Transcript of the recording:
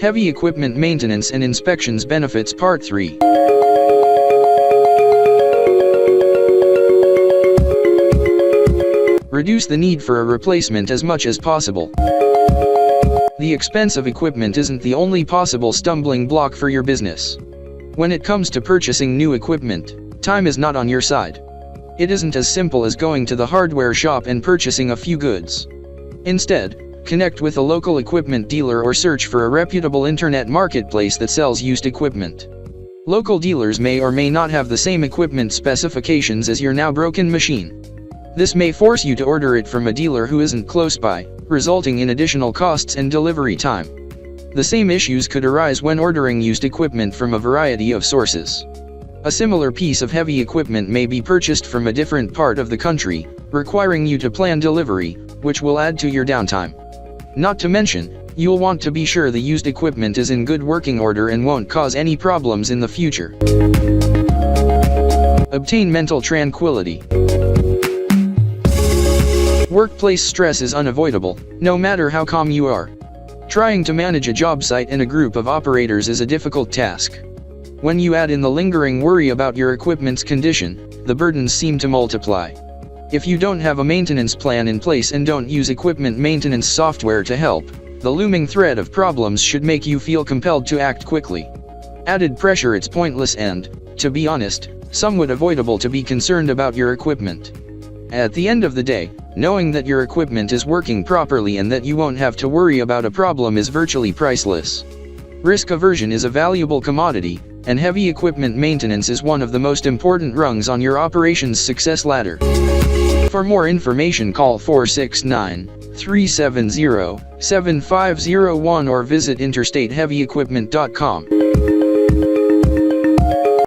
Heavy Equipment Maintenance and Inspections Benefits Part 3. Reduce the need for a replacement as much as possible. The expense of equipment isn't the only possible stumbling block for your business. When it comes to purchasing new equipment, time is not on your side. It isn't as simple as going to the hardware shop and purchasing a few goods. Instead, connect with a local equipment dealer or search for a reputable internet marketplace that sells used equipment. Local dealers may or may not have the same equipment specifications as your now broken machine. This may force you to order it from a dealer who isn't close by, resulting in additional costs and delivery time. The same issues could arise when ordering used equipment from a variety of sources. A similar piece of heavy equipment may be purchased from a different part of the country, requiring you to plan delivery, which will add to your downtime. Not to mention, you'll want to be sure the used equipment is in good working order and won't cause any problems in the future. Obtain mental tranquility. Workplace stress is unavoidable, no matter how calm you are. Trying to manage a job site and a group of operators is a difficult task. When you add in the lingering worry about your equipment's condition, the burdens seem to multiply. If you don't have a maintenance plan in place and don't use equipment maintenance software to help, the looming threat of problems should make you feel compelled to act quickly. Added pressure, it's pointless and, to be honest, somewhat avoidable to be concerned about your equipment. At the end of the day, knowing that your equipment is working properly and that you won't have to worry about a problem is virtually priceless. Risk aversion is a valuable commodity, and heavy equipment maintenance is one of the most important rungs on your operations success ladder. For more information, call 469-370-7501 or visit interstateheavyequipment.com.